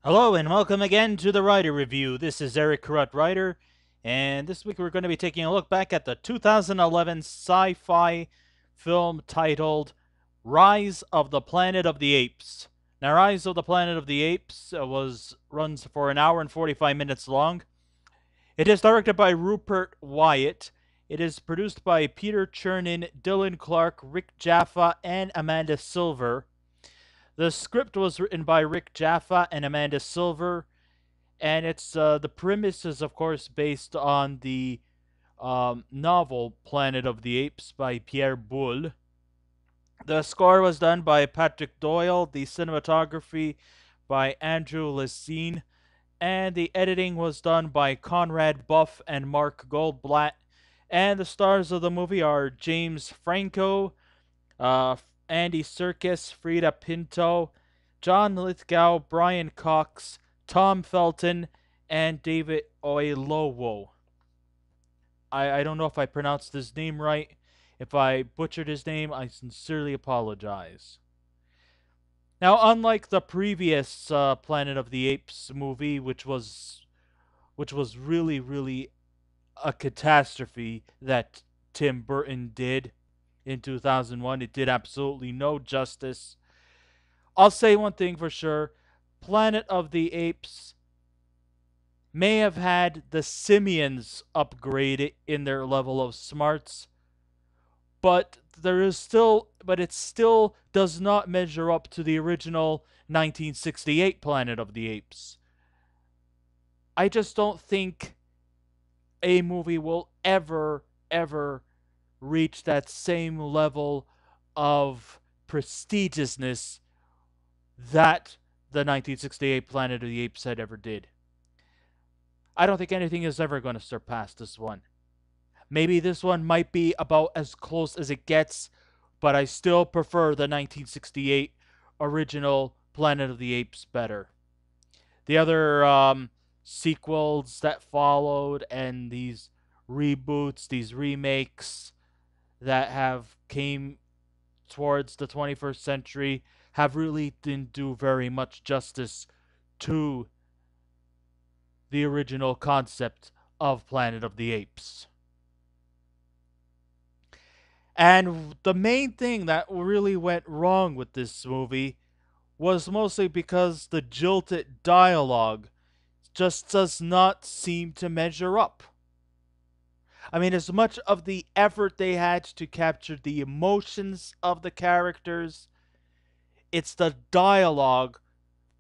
Hello and welcome again to the Writer Review. This is Eric Carruth Writer, and this week we're going to be taking a look back at the 2011 sci-fi film titled Rise of the Planet of the Apes. Now, Rise of the Planet of the Apes runs for an hour and 45 minutes long. It is directed by Rupert Wyatt. It is produced by Peter Chernin, Dylan Clark, Rick Jaffa, and Amanda Silver. The script was written by Rick Jaffa and Amanda Silver, and the premise is of course based on the novel Planet of the Apes by Pierre Boulle. The score was done by Patrick Doyle, the cinematography by Andrew Lessine, and the editing was done by Conrad Buff and Mark Goldblatt. And the stars of the movie are James Franco, uh, Andy Serkis, Frieda Pinto, John Lithgow, Brian Cox, Tom Felton, and David Oyelowo. I don't know if I pronounced his name right. If I butchered his name, I sincerely apologize. Now, unlike the previous Planet of the Apes movie, which was really a catastrophe that Tim Burton did in 2001, it did absolutely no justice. I'll say one thing for sure: Planet of the Apes may have had the simians upgraded in their level of smarts, but it still does not measure up to the original 1968 Planet of the Apes. I just don't think a movie will ever reach that same level of prestigiousness that the 1968 Planet of the Apes had ever did. I don't think anything is ever going to surpass this one. Maybe this one might be about as close as it gets, but I still prefer the 1968 original Planet of the Apes better. The other sequels that followed and these reboots, these remakes that have came towards the 21st century have really didn't do very much justice to the original concept of Planet of the Apes. And the main thing that really went wrong with this movie was mostly because the jilted dialogue just does not seem to measure up. I mean, as much of the effort they had to capture the emotions of the characters, it's the dialogue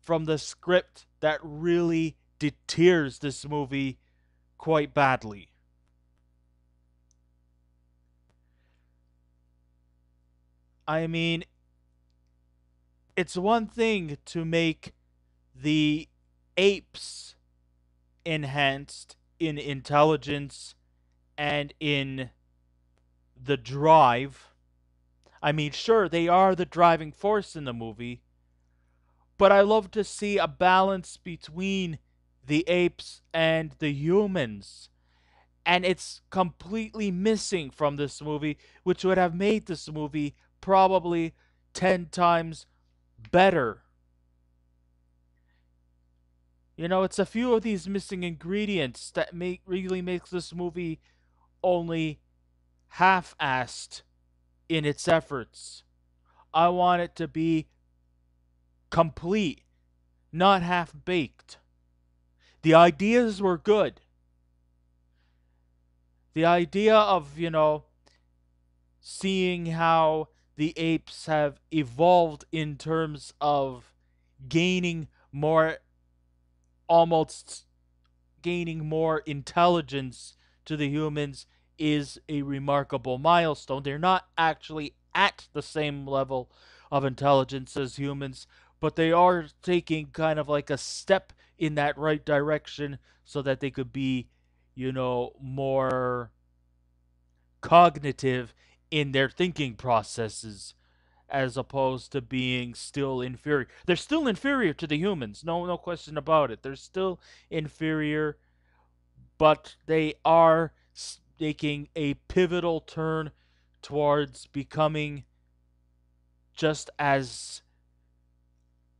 from the script that really deters this movie quite badly. I mean, it's one thing to make the apes enhanced in intelligence and in the drive. I mean, sure, they are the driving force in the movie, but I love to see a balance between the apes and the humans. And it's completely missing from this movie, which would have made this movie probably 10 times better. You know, it's a few of these missing ingredients that really makes this movie only half-assed in its efforts. I want it to be complete, not half-baked. The ideas were good. The idea of, seeing how the apes have evolved in terms of gaining more, almost gaining more intelligence to the humans is a remarkable milestone. They're not actually at the same level of intelligence as humans, but they are taking kind of like a step in that right direction so that they could be, more cognitive in their thinking processes as opposed to being still inferior. They're still inferior to the humans, no question about it. They're still inferior, but they are making a pivotal turn towards becoming just as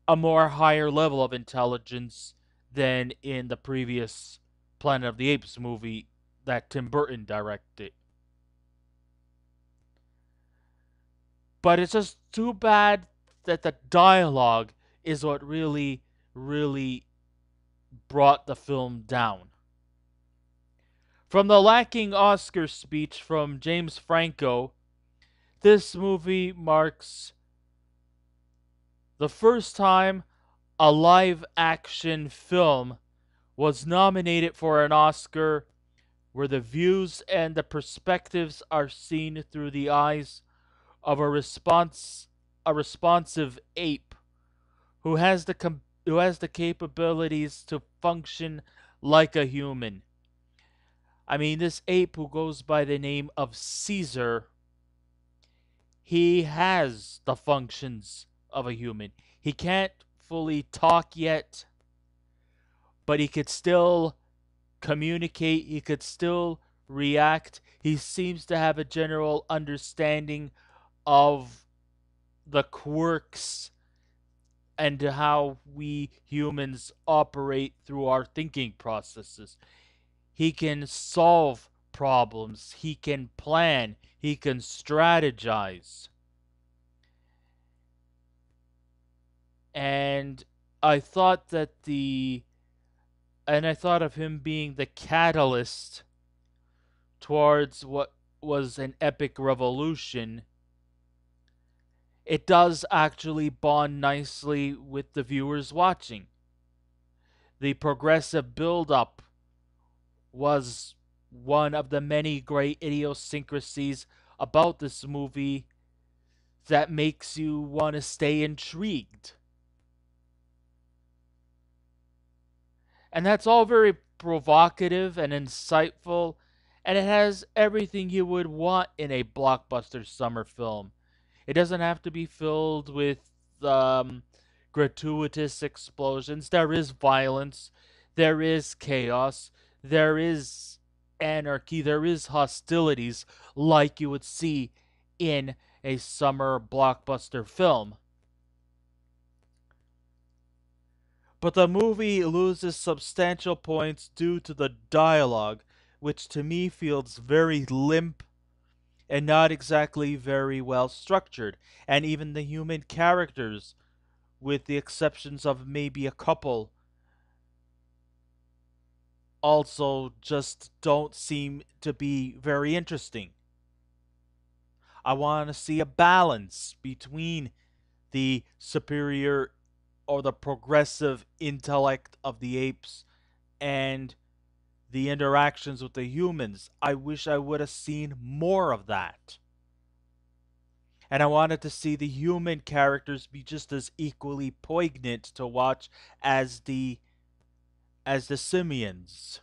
a more higher level of intelligence than in the previous Planet of the Apes movie that Tim Burton directed. But it's just too bad that the dialogue is what really, really brought the film down. From the lacking Oscar speech from James Franco, this movie marks the first time a live action film was nominated for an Oscar where the views and the perspectives are seen through the eyes of a responsive ape who has the capabilities to function like a human. I mean, this ape who goes by the name of Caesar, he has the functions of a human. He can't fully talk yet, but he could still communicate, he could still react. He seems to have a general understanding of the quirks and how we humans operate through our thinking processes. He can solve problems, he can plan, he can strategize. And I thought that the and I thought of him being the catalyst towards what was an epic revolution. It does actually bond nicely with the viewers watching. The progressive build-up was one of the many great idiosyncrasies about this movie that makes you want to stay intrigued. And that's all very provocative and insightful, and it has everything you would want in a blockbuster summer film. It doesn't have to be filled with um, gratuitous explosions. There is violence, there is chaos, there is anarchy, there is hostilities like you would see in a summer blockbuster film. But the movie loses substantial points due to the dialogue, which to me feels very limp and not exactly very well structured. And even the human characters, with the exceptions of maybe a couple, also just don't seem to be very interesting. I want to see a balance between the superior or the progressive intellect of the apes and the interactions with the humans. I wish I would have seen more of that. And I wanted to see the human characters be just as equally poignant to watch as the simians.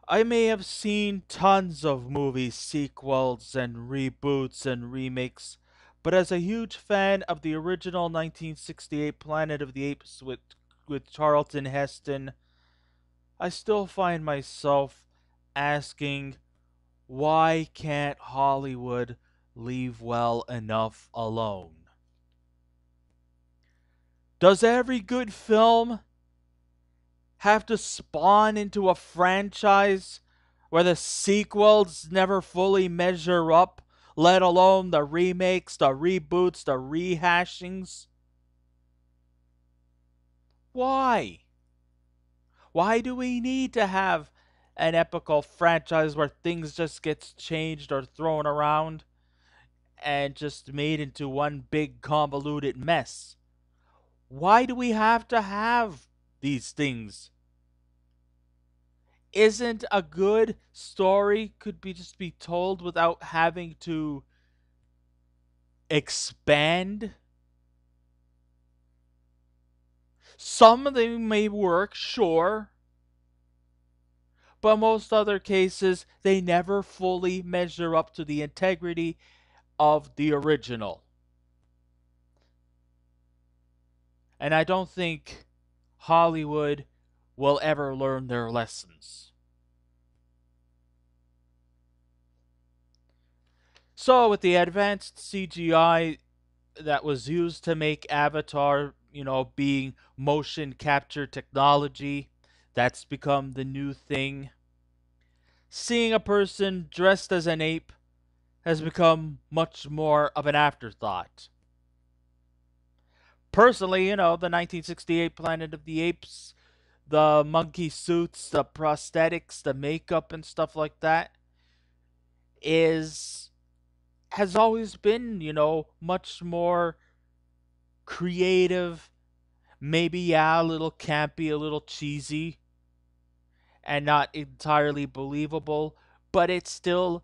I may have seen tons of movie sequels and reboots and remakes, but as a huge fan of the original 1968 Planet of the Apes with Charlton Heston, I still find myself asking, why can't Hollywood leave well enough alone? Does every good film have to spawn into a franchise where the sequels never fully measure up, let alone the remakes, the reboots, the rehashings? Why? Why do we need to have an epical franchise where things just gets changed or thrown around and just made into one big convoluted mess? Why do we have to have these things? Isn't a good story could be just be told without having to expand? Some of them may work, sure, but most other cases they never fully measure up to the integrity of the original. And I don't think Hollywood will ever learn their lessons. So, with the advanced CGI that was used to make Avatar, being motion capture technology, that's become the new thing. Seeing a person dressed as an ape has become much more of an afterthought. Personally, the 1968 Planet of the Apes, the monkey suits, the prosthetics, the makeup, and stuff like that is has always been, much more creative, maybe yeah, a little campy, a little cheesy, and not entirely believable, but still,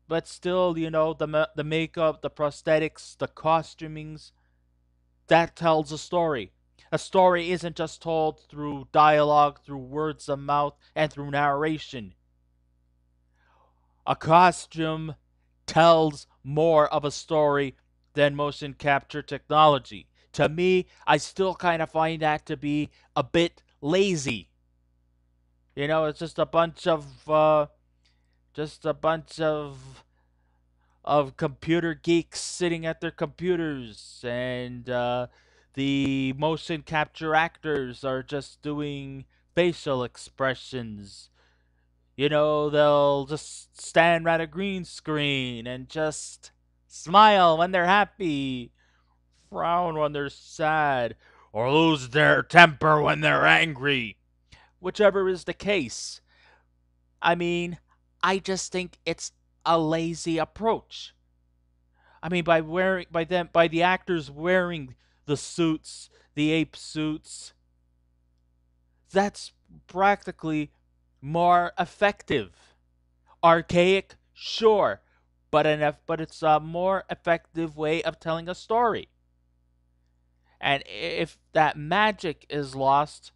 the makeup, the prosthetics, the costumings, that tells a story. A story isn't just told through dialogue, through words of mouth, and through narration. A costume tells more of a story than motion capture technology. To me, I still kind of find that to be a bit lazy. It's just a bunch of computer geeks sitting at their computers, and the motion capture actors are just doing facial expressions. They'll just stand at a green screen and just smile when they're happy, frown when they're sad, or lose their temper when they're angry. Whichever is the case. I mean, I just think it's a lazy approach. I mean, by the actors wearing the suits, the ape suits, that's practically more effective. Archaic, sure, but it's a more effective way of telling a story. And if that magic is lost,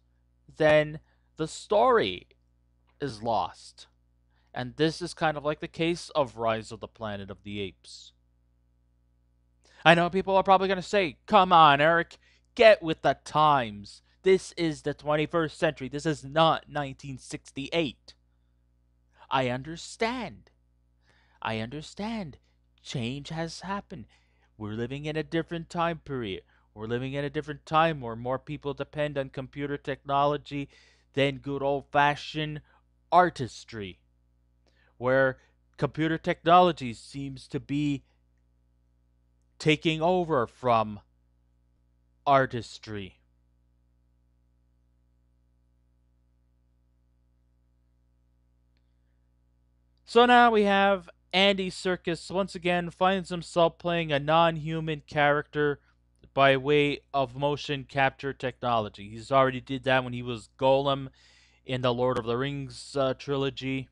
then the story is lost. And this is kind of like the case of Rise of the Planet of the Apes. I know people are probably going to say, come on, Eric, get with the times. This is the 21st century. This is not 1968. I understand. I understand. Change has happened. We're living in a different time period. We're living in a different time where more people depend on computer technology than good old fashioned artistry, where computer technology seems to be taking over from artistry. So now we have Andy Serkis once again finds himself playing a non human character by way of motion capture technology. He's already did that when he was Golem in the Lord of the Rings trilogy.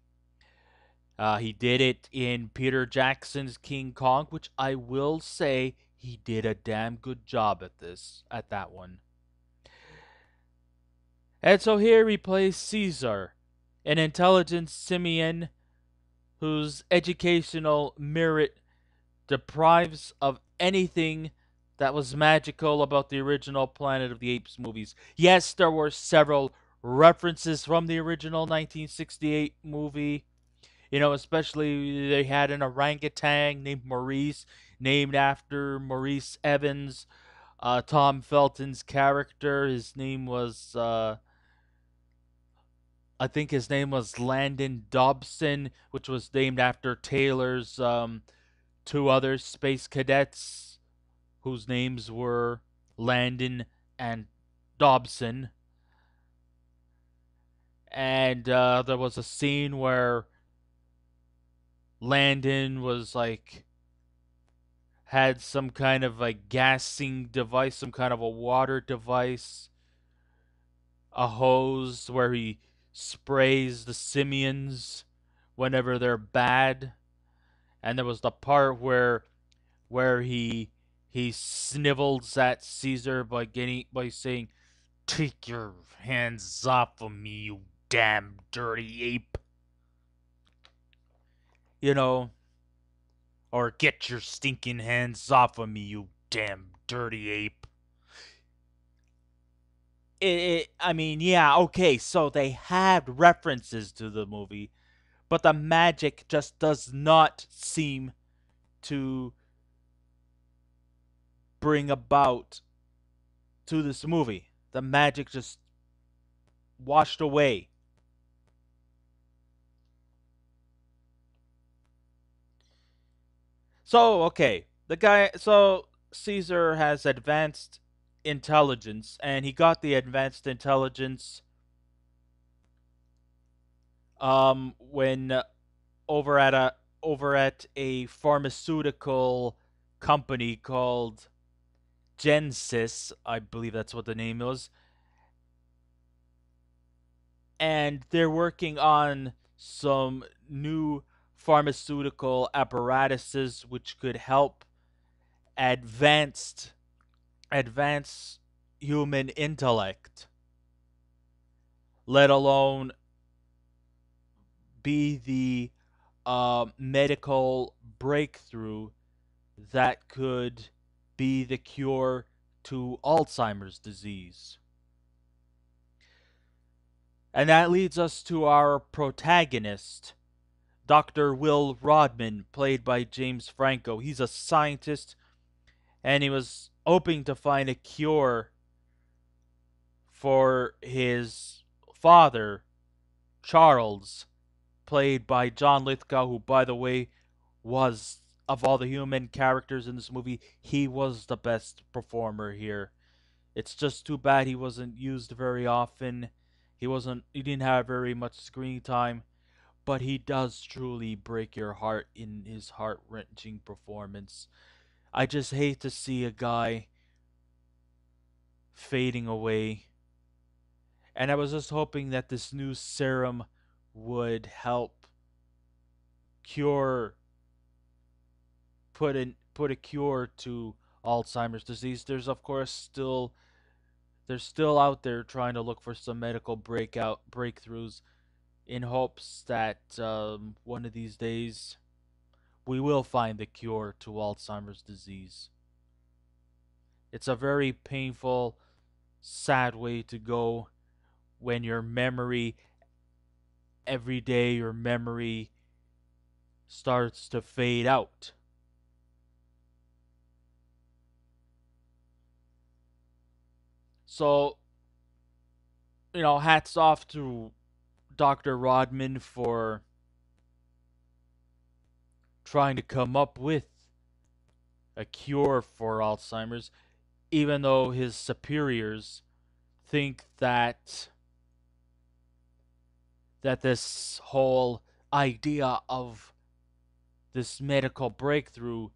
He did it in Peter Jackson's King Kong, which I will say he did a damn good job at that one. And so here he plays Caesar, an intelligent simian whose educational merit deprives of anything that was magical about the original Planet of the Apes movies. Yes, there were several references from the original 1968 movie. Especially they had an orangutan named Maurice, named after Maurice Evans, Tom Felton's character. I think his name was Landon Dobson, which was named after Taylor's two other space cadets, whose names were Landon and Dobson. And there was a scene where Landon was had some kind of a gassing device, some kind of a water device, a hose where he sprays the simians whenever they're bad. And there was the part where he snivels at Caesar by saying, "Take your hands off of me, you damn dirty ape." You know, or "Get your stinking hands off of me, you damn dirty ape." I mean, yeah, okay, so they had references to the movie, but the magic just does not seem to bring about to this movie. The magic just washed away. So, okay, so Caesar has advanced intelligence, and he got the advanced intelligence when over at a pharmaceutical company called Gensis, I believe that's what the name was, and they're working on some new pharmaceutical apparatuses which could help advanced advance human intellect, let alone be the medical breakthrough that could be the cure to Alzheimer's disease. And that leads us to our protagonist, Dr. Will Rodman, played by James Franco. He's a scientist, and he was hoping to find a cure for his father, Charles, played by John Lithgow, who, by the way, was, of all the human characters in this movie, he was the best performer here. It's just too bad he wasn't used very often. He didn't have very much screen time, but he does truly break your heart in his heart-wrenching performance. I just hate to see a guy fading away. And I was just hoping that this new serum would help cure put a cure to Alzheimer's disease. There's of course still they're still out there trying to look for some medical breakthroughs in hopes that one of these days we will find the cure to Alzheimer's disease. It's a very painful, sad way to go when every day your memory starts to fade out. So, hats off to Dr. Rodman for trying to come up with a cure for Alzheimer's, even though his superiors think that this whole idea of this medical breakthrough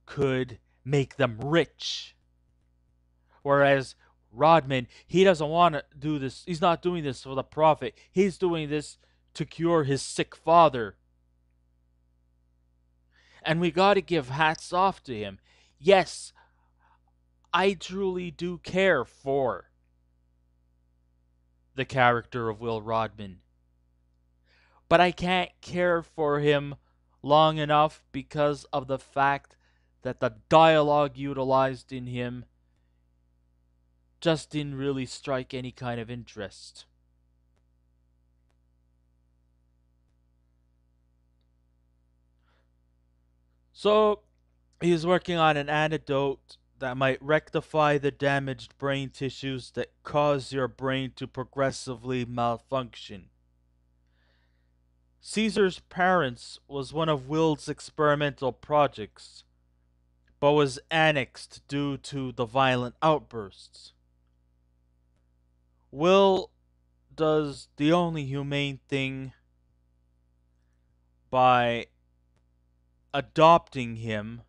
could make them rich. Whereas Rodman, he doesn't want to do this. He's not doing this for the profit. He's doing this to cure his sick father. And we got to give hats off to him. Yes, I truly do care for the character of Will Rodman. But I can't care for him long enough because of the fact that the dialogue utilized in him just didn't really strike any kind of interest. So, he's working on an antidote that might rectify the damaged brain tissues that cause your brain to progressively malfunction. Caesar's parents was one of Will's experimental projects, but was annexed due to the violent outbursts. Will does the only humane thing by adopting him,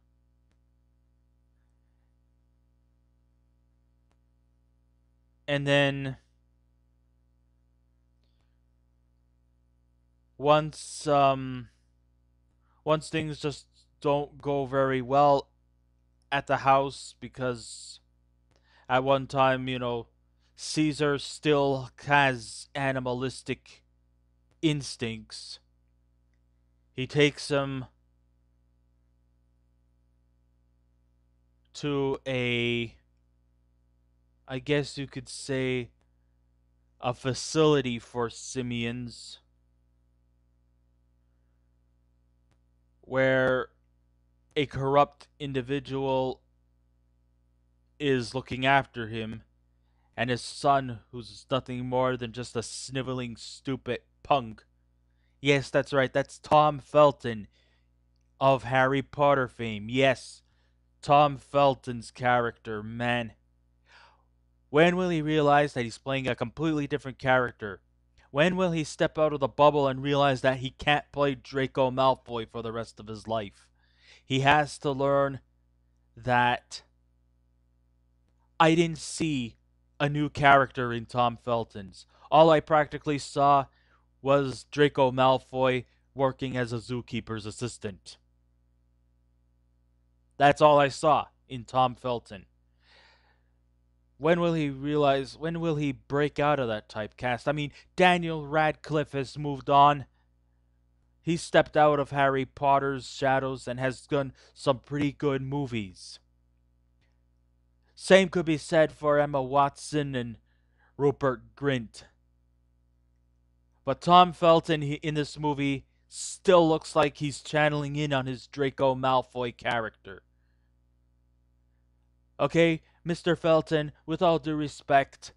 and then once things just don't go very well at the house, because at one time, Caesar still has animalistic instincts. He takes him to I guess you could say, a facility for simians, where a corrupt individual is looking after him, and his son, who's nothing more than just a sniveling, stupid punk. Yes, that's right, that's Tom Felton of Harry Potter fame. Yes, Tom Felton's character, man. When will he realize that he's playing a completely different character? When will he step out of the bubble and realize that he can't play Draco Malfoy for the rest of his life? He has to learn that I didn't see a new character in Tom Felton's. All I practically saw was Draco Malfoy working as a zookeeper's assistant. That's all I saw in Tom Felton. When will he realize, when will he break out of that typecast? I mean, Daniel Radcliffe has moved on. He stepped out of Harry Potter's shadows and has done some pretty good movies. Same could be said for Emma Watson and Rupert Grint. But Tom Felton in this movie still looks like he's channeling in on his Draco Malfoy character. Okay, Mr. Felton, with all due respect,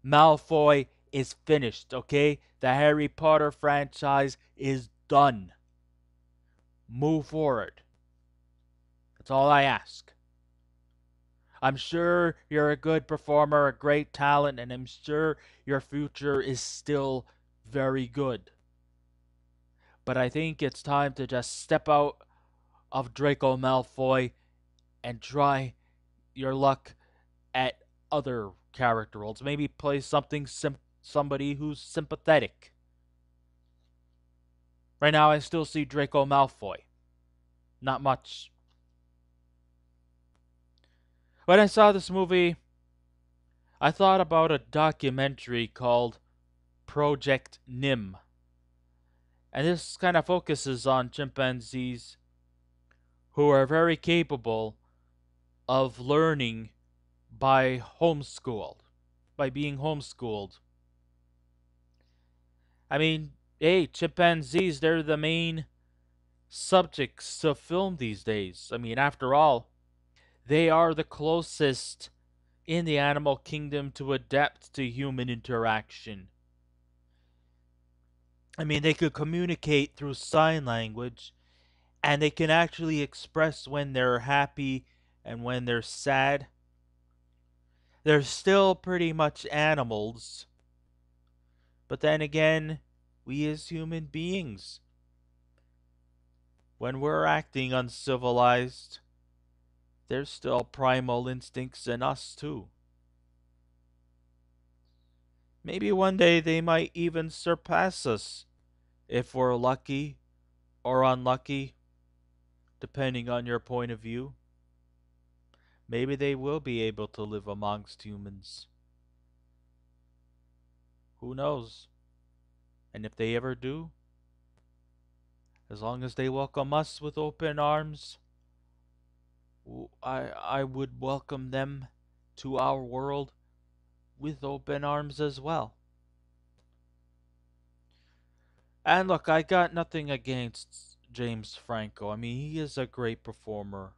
Malfoy is finished, okay? The Harry Potter franchise is done. Move forward. That's all I ask. I'm sure you're a good performer, a great talent, and I'm sure your future is still very good. But I think it's time to just step out of Draco Malfoy and try your luck at other character roles. Maybe play somebody who's sympathetic. Right now, I still see Draco Malfoy. Not much. When I saw this movie, I thought about a documentary called Project Nim. And this kind of focuses on chimpanzees who are very capable of learning by being homeschooled. I mean, hey, chimpanzees, they're the main subjects to film these days. I mean, after all, they are the closest in the animal kingdom to adapt to human interaction. I mean, they could communicate through sign language, and they can actually express when they're happy and when they're sad. They're still pretty much animals. But then again, we as human beings, when we're acting uncivilized, there's still primal instincts in us too. Maybe one day they might even surpass us if we're lucky or unlucky, depending on your point of view. Maybe they will be able to live amongst humans. Who knows? And if they ever do, as long as they welcome us with open arms, I would welcome them to our world with open arms as well. And look, I got nothing against James Franco. I mean, he is a great performer,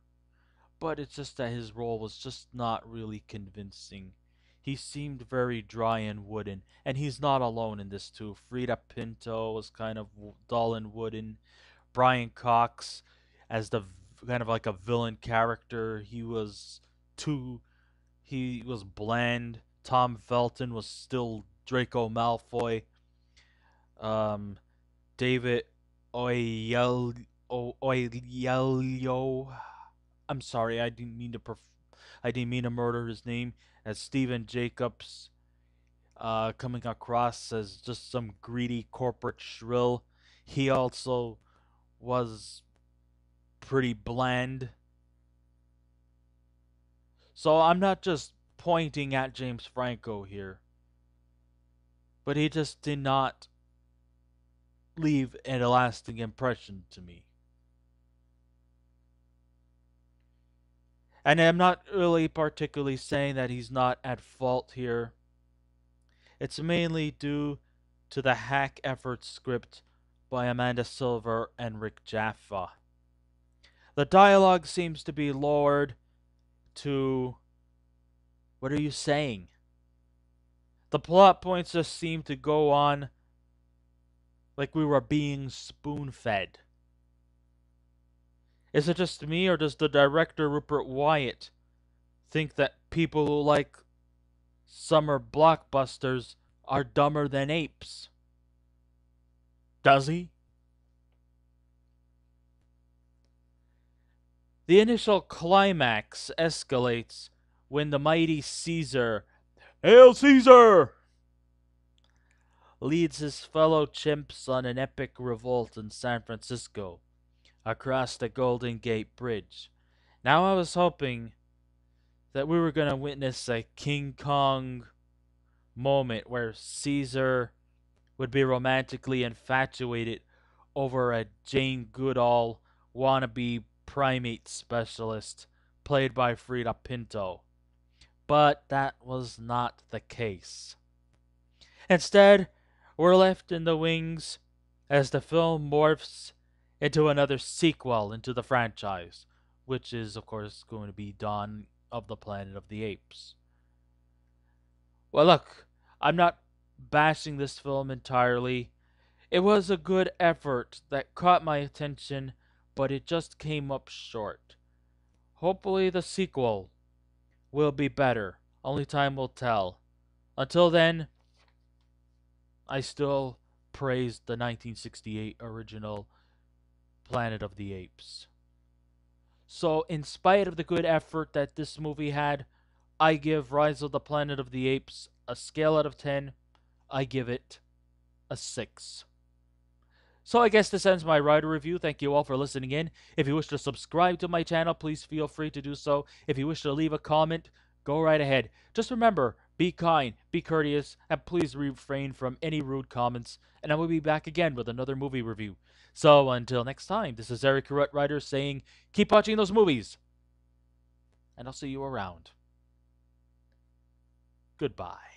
but it's just that his role was just not really convincing. He seemed very dry and wooden, and he's not alone in this too. Frieda Pinto was kind of dull and wooden. Brian Cox, as the kind of like a villain character, too he was bland. Tom Felton was still Draco Malfoy. Um, David Oyelowo. I'm sorry, I didn't mean to murder his name. As Stephen Jacobs, coming across as just some greedy corporate shrill. He also was pretty bland. So I'm not just pointing at James Franco here, but he just did not leave a lasting impression to me. And I'm not really particularly saying that he's not at fault here. It's mainly due to the hack effort script by Amanda Silver and Rick Jaffa. The dialogue seems to be lowered to, what are you saying? The plot points just seem to go on like we were being spoon-fed. Is it just me, or does the director Rupert Wyatt think that people who like summer blockbusters are dumber than apes? Does he? The initial climax escalates when the mighty Caesar, Hail Caesar! Leads his fellow chimps on an epic revolt in San Francisco across the Golden Gate Bridge. Now I was hoping that we were going to witness a King Kong moment where Caesar would be romantically infatuated over a Jane Goodall wannabe primate specialist played by Frieda Pinto. But that was not the case. Instead, we're left in the wings as the film morphs into another sequel into the franchise, which is, of course, going to be Dawn of the Planet of the Apes. Well, look, I'm not bashing this film entirely. It was a good effort that caught my attention, but it just came up short. Hopefully the sequel will be better. Only time will tell. Until then, I still praise the 1968 original Planet of the Apes. So, in spite of the good effort that this movie had, I give Rise of the Planet of the Apes a scale out of 10. I give it a 6. So I guess this ends my rider review. Thank you all for listening in. If you wish to subscribe to my channel, please feel free to do so. If you wish to leave a comment, go right ahead. Just remember, be kind, be courteous, and please refrain from any rude comments. And I will be back again with another movie review. So until next time, this is Eric Carrot Writer saying, keep watching those movies. And I'll see you around. Goodbye.